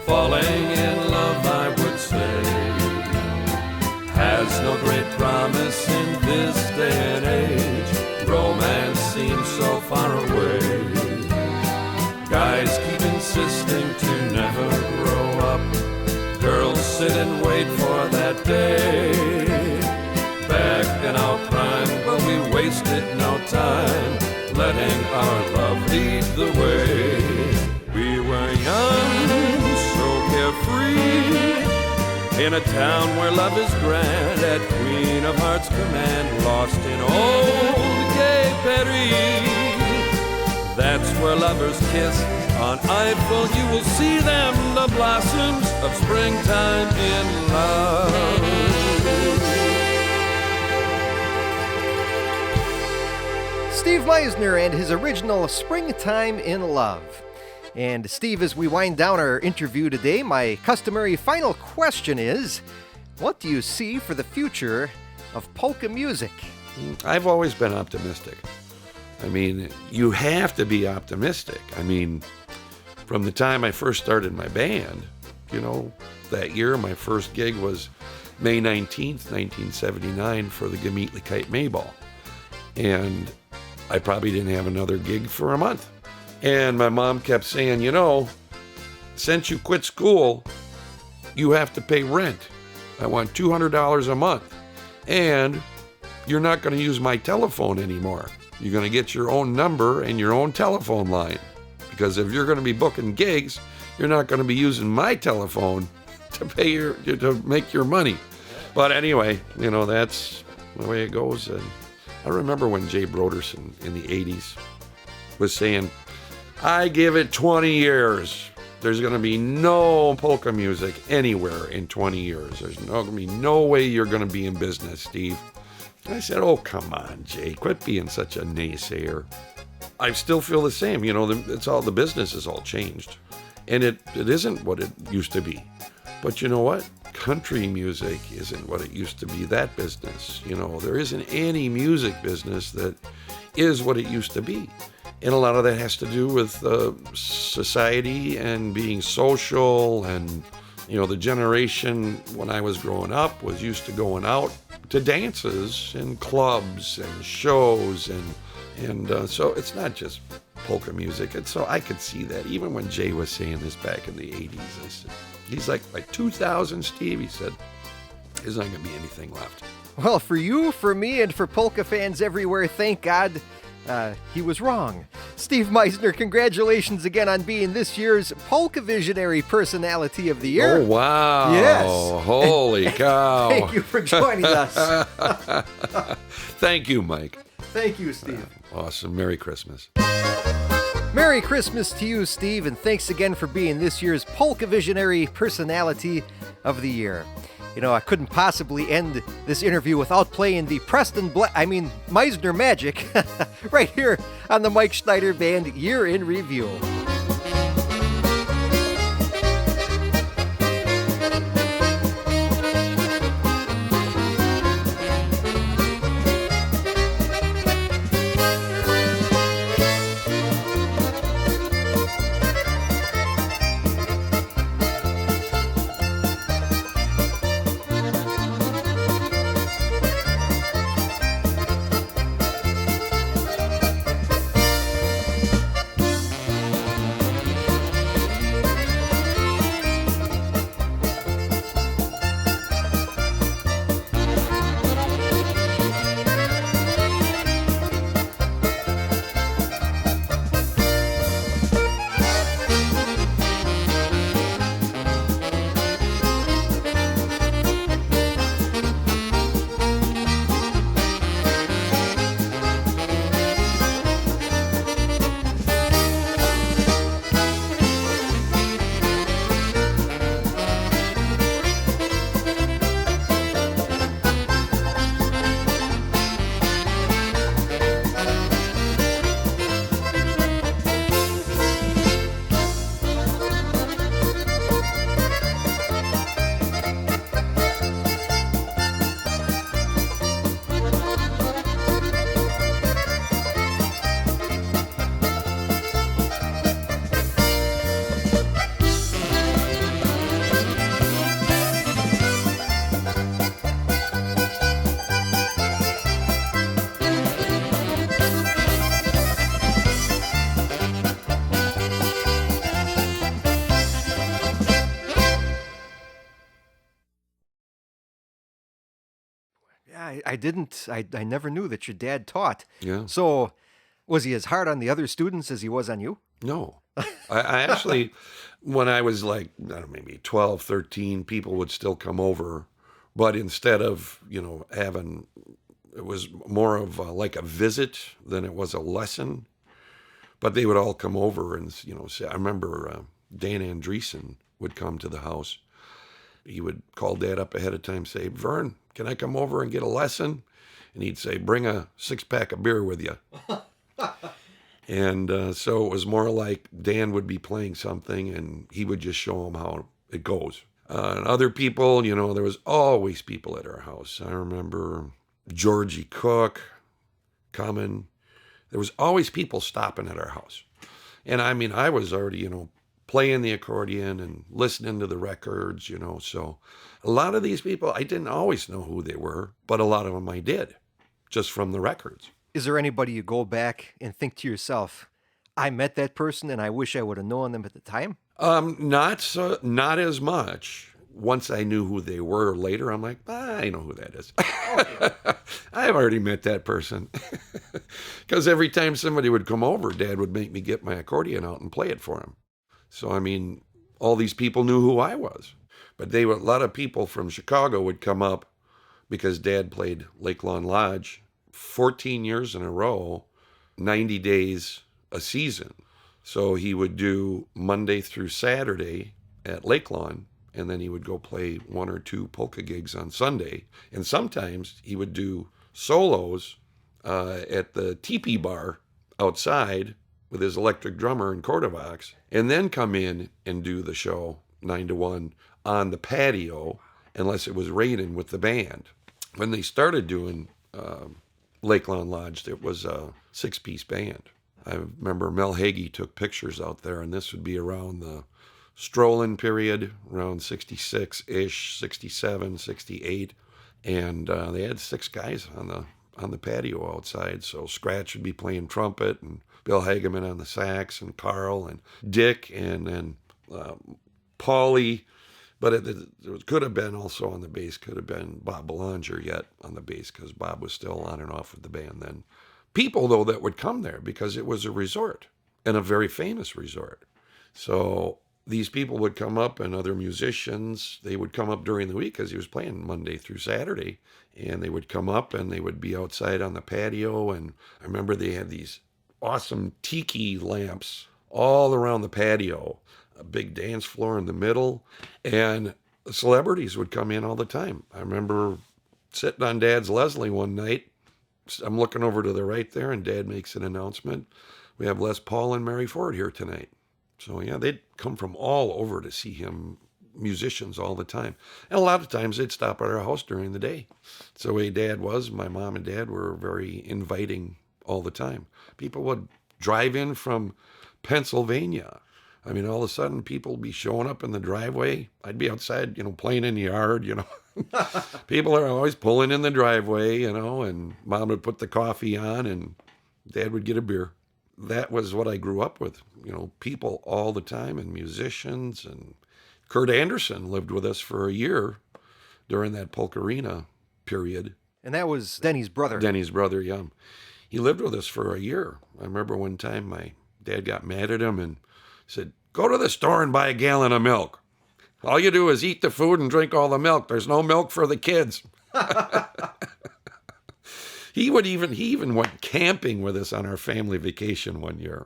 falling in love, I would say, has no great promise in this day and age. Romance seems so far away. Guys keep insisting to never grow up. Girls sit and wait for that day. Back in our prime, but we wasted no time, letting our love lead the way. We were young, so carefree, in a town where love is grand, at Queen of Hearts' command, lost in old gay Paris. That's where lovers kiss. On Eiffel you will see them, the blossoms of springtime in love. Steve Meisner and his original Springtime in Love. And Steve, as we wind down our interview today, my customary final question is, what do you see for the future of polka music? I've always been optimistic. I mean, you have to be optimistic. I mean, from the time I first started my band, you know, that year, my first gig was May 19th, 1979 for the Gemütlichkeit Mayball. And I probably didn't have another gig for a month. And my mom kept saying, you know, since you quit school, you have to pay rent. I want $200 a month. And you're not going to use my telephone anymore. You're going to get your own number and your own telephone line. Because if you're going to be booking gigs, you're not going to be using my telephone to make your money. But anyway, you know, that's the way it goes. And I remember when Jay Broderson in the 80s was saying, I give it 20 years. There's going to be no polka music anywhere in 20 years. There's going to be no way you're going to be in business, Steve. I said, oh, come on, Jay, quit being such a naysayer. I still feel the same. You know, the business has all changed. And it isn't what it used to be. But you know what? Country music isn't what it used to be, that business. You know, there isn't any music business that is what it used to be. And a lot of that has to do with society and being social. And, you know, the generation when I was growing up was used to going out to dances and clubs and shows. And so it's not just polka music. And so I could see that. Even when Jay was saying this back in the 80s, I said, he's like, by 2000, Steve, he said, there's not going to be anything left. Well, for you, for me, and for polka fans everywhere, thank God he was wrong. Steve Meisner, congratulations again on being this year's Polka Visionary Personality of the Year. Oh, wow. Yes. Holy cow. Thank you for joining us. Thank you, Mike. Thank you, Steve. Awesome. Merry Christmas. Merry Christmas to you, Steve, and thanks again for being this year's Polka Visionary Personality of the Year. You know, I couldn't possibly end this interview without playing the Meisner Magic right here on the Mike Schneider Band Year in Review. I didn't. I never knew that your dad taught. Yeah. So, was he as hard on the other students as he was on you? No. I actually, when I was like, I don't know, maybe 12, 13, people would still come over. But instead of, having, it was more of like a visit than it was a lesson. But they would all come over and, say, I remember Dan Andreessen would come to the house. He would call Dad up ahead of time, say, Vern, can I come over and get a lesson? And he'd say, bring a 6-pack of beer with you. And so it was more like Dan would be playing something and he would just show him how it goes. And other people, there was always people at our house. I remember Georgie Cook coming. There was always people stopping at our house. And I mean, I was already, playing the accordion and listening to the records, So a lot of these people, I didn't always know who they were, but a lot of them I did, just from the records. Is there anybody you go back and think to yourself, I met that person and I wish I would have known them at the time? Not as much. Once I knew who they were later, I'm like, I know who that is. I've already met that person. Because every time somebody would come over, Dad would make me get my accordion out and play it for him. So, I mean, all these people knew who I was. But a lot of people from Chicago would come up because Dad played Lake Lawn Lodge 14 years in a row, 90 days a season. So he would do Monday through Saturday at Lake Lawn, and then he would go play 1 or 2 polka gigs on Sunday. And sometimes he would do solos at the teepee bar outside with his electric drummer and Cordavox, and then come in and do the show 9 to 1 on the patio, unless it was raining with the band. When they started doing Lake Lawn Lodge, it was a 6-piece band. I remember Mel Hagee took pictures out there, and this would be around the strolling period, around 66-ish, 67, 68. And they had 6 guys on the patio outside. So Scratch would be playing trumpet, and Bill Hageman on the sax, and Carl, and Dick, and then Paulie. But it could have been also on the bass, could have been Bob Belanger yet on the bass, because Bob was still on and off with the band then. People, though, that would come there because it was a resort, and a very famous resort. So these people would come up, and other musicians, they would come up during the week because he was playing Monday through Saturday. And they would come up and they would be outside on the patio. And I remember they had these awesome tiki lamps all around the patio, a big dance floor in the middle. And celebrities would come in all the time. I remember sitting on Dad's Leslie one night. I'm looking over to the right there, and Dad makes an announcement. We have Les Paul and Mary Ford here tonight. So, yeah, they'd come from all over to see him, musicians all the time. And a lot of times they'd stop at our house during the day. So the way Dad was, my mom and Dad were very inviting all the time. People would drive in from Pennsylvania. I mean, all of a sudden people would be showing up in the driveway. I'd be outside, playing in the yard, People are always pulling in the driveway, and Mom would put the coffee on and Dad would get a beer. That was what I grew up with, people all the time, and musicians. And Kurt Anderson lived with us for a year during that Polka Arena period. And that was Denny's brother. Denny's brother, yeah. He lived with us for a year. I remember one time my dad got mad at him and said, go to the store and buy a gallon of milk. All you do is eat the food and drink all the milk. There's no milk for the kids. He even went camping with us on our family vacation one year.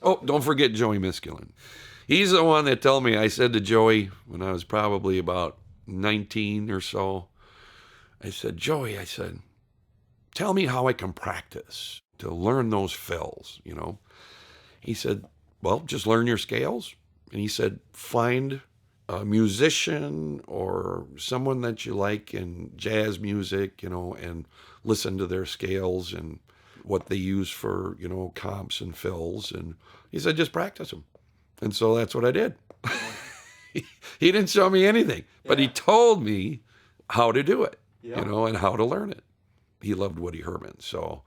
Oh, don't forget Joey Miskulin. He's the one that told me, I said to Joey when I was probably about 19 or so, I said, Joey, tell me how I can practice to learn those fills, He said, well, just learn your scales. And he said, find a musician or someone that you like in jazz music, and listen to their scales and what they use for, comps and fills. And he said, just practice them. And so that's what I did. He didn't show me anything, but he told me how to do it, and how to learn it. He loved Woody Herman. So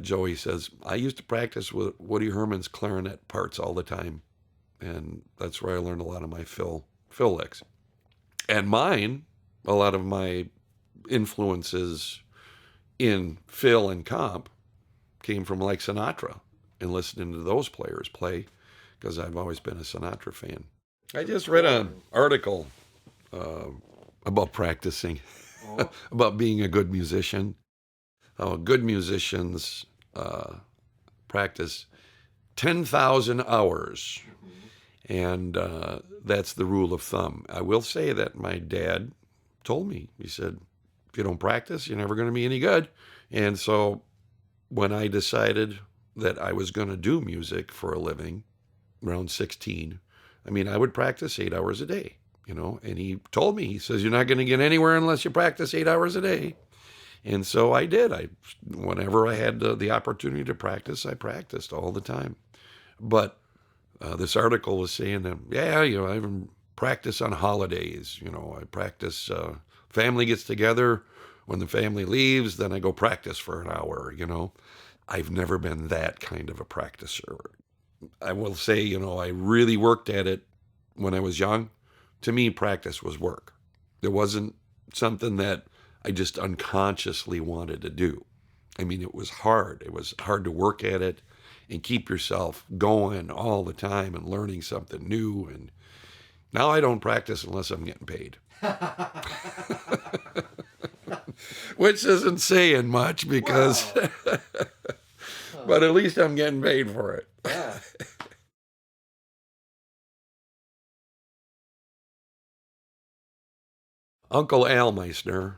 Joey says, I used to practice with Woody Herman's clarinet parts all the time. And that's where I learned a lot of my fill fill licks. And mine, a lot of my influences in fill and comp came from like Sinatra and listening to those players play, because I've always been a Sinatra fan. I just read an article about practicing, about being a good musician. Good musicians practice 10,000 hours, and that's the rule of thumb. I will say that my dad told me, he said, if you don't practice, you're never going to be any good. And so when I decided that I was going to do music for a living around 16, I mean, I would practice 8 hours a day, and he told me, he says, you're not going to get anywhere unless you practice 8 hours a day. And so I did. Whenever I had the opportunity to practice, I practiced all the time. But this article was saying that, I even practice on holidays. I practice, family gets together. When the family leaves, then I go practice for an hour, I've never been that kind of a practicer. I will say, I really worked at it when I was young. To me, practice was work. It wasn't something that I just unconsciously wanted to do. I mean, it was hard. It was hard to work at it and keep yourself going all the time and learning something new. And now I don't practice unless I'm getting paid. Which isn't saying much because, but at least I'm getting paid for it. Yeah. Uncle Al Meisner,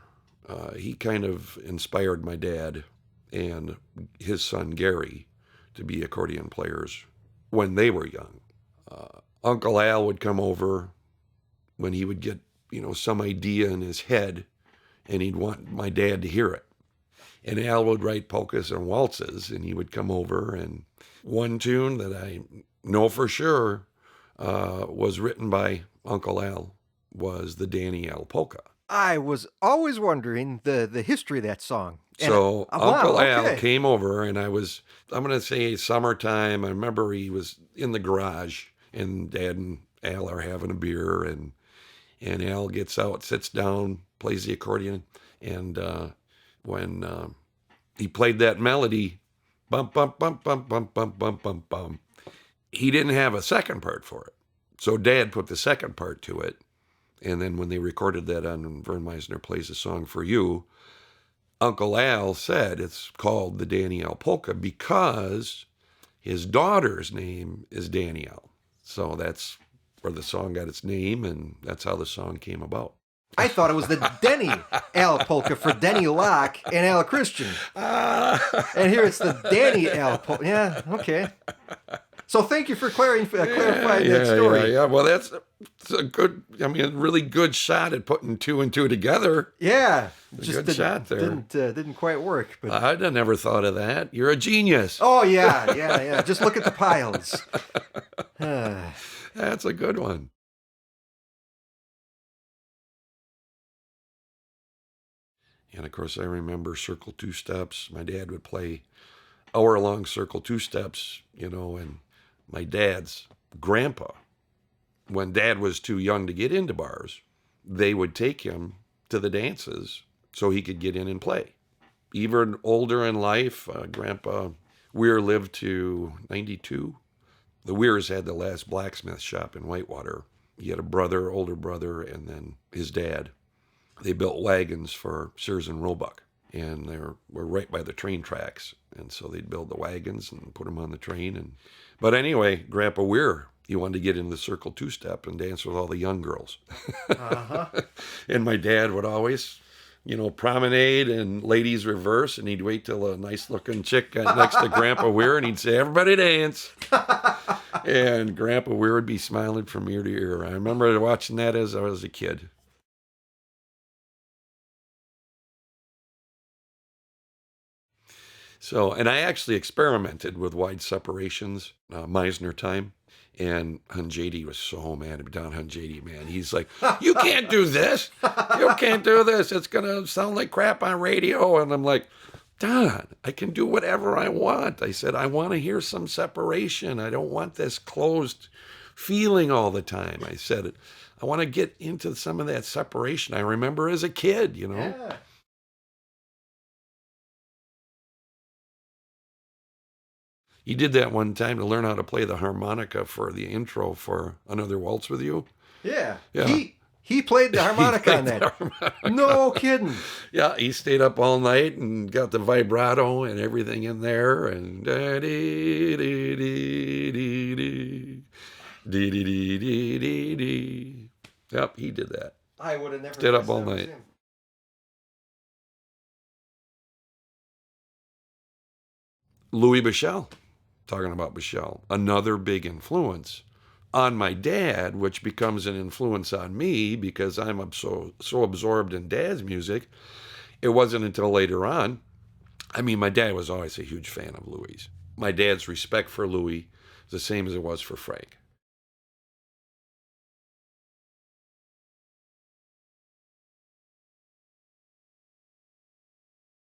he kind of inspired my dad and his son Gary to be accordion players when they were young. Uncle Al would come over when he would get, some idea in his head, and he'd want my dad to hear it. And Al would write polkas and waltzes, and he would come over, and one tune that I know for sure was written by Uncle Al was the Danny L. Polka. I was always wondering the history of that song. So And, Uncle Al okay. came over, and I'm going to say summertime. I remember he was in the garage, and Dad and Al are having a beer, and Al gets out, sits down, plays the accordion, and when he played that melody, bum, bum, bum, bum, bum, bum, bum, bum, bum, he didn't have a second part for it. So Dad put the second part to it, and then when they recorded that on Vern Meisner Plays a Song for You, Uncle Al said it's called the Danny L. Polka because his daughter's name is Danielle. So that's where the song got its name, and that's how the song came about. I thought it was the Denny Al Polka for Denny Locke and Al Christian. And here it's the Danny Al Polka. Yeah, okay. So thank you for clarifying that story. Yeah. Well, that's a good, really good shot at putting two and two together. Yeah. Good shot there. Didn't quite work. But I'd have never thought of that. You're a genius. oh, yeah. Just look at the piles. That's a good one. And of course, I remember circle two steps. My dad would play hour-long circle two steps, and my dad's grandpa, when Dad was too young to get into bars, they would take him to the dances so he could get in and play. Even older in life, Grandpa Weir lived to 92. The Weirs had the last blacksmith shop in Whitewater. He had a brother, older brother, and then his dad. They built wagons for Sears and Roebuck, and they were right by the train tracks. And so they'd build the wagons and put them on the train. But anyway, Grandpa Weir, he wanted to get in the circle two-step and dance with all the young girls. Uh-huh. And my dad would always, promenade and ladies reverse, and he'd wait till a nice-looking chick got next to Grandpa Weir, and he'd say, everybody dance. And Grandpa Weir would be smiling from ear to ear. I remember watching that as I was a kid. So, and I actually experimented with wide separations, Meisner time, and Hunjady was so mad at Don Hunjady, man. He's like, you can't do this. You can't do this. It's going to sound like crap on radio. And I'm like, Don, I can do whatever I want. I said, I want to hear some separation. I don't want this closed feeling all the time. I said, I want to get into some of that separation I remember as a kid, you know? Yeah. He did that one time to learn how to play the harmonica for the intro for Another Waltz with You. Yeah. Yeah. He played the harmonica on played that. the harmonica. No kidding. Yeah, he stayed up all night and got the vibrato and everything in there, and Yep, he did that. I would have never Stayed up guessed all that was night. him. Louis Bichel, talking about Bichel, another big influence on my dad, which becomes an influence on me because I'm so absorbed in Dad's music. It wasn't until later on. I mean, my dad was always a huge fan of Louis. My dad's respect for Louis is the same as it was for Frank.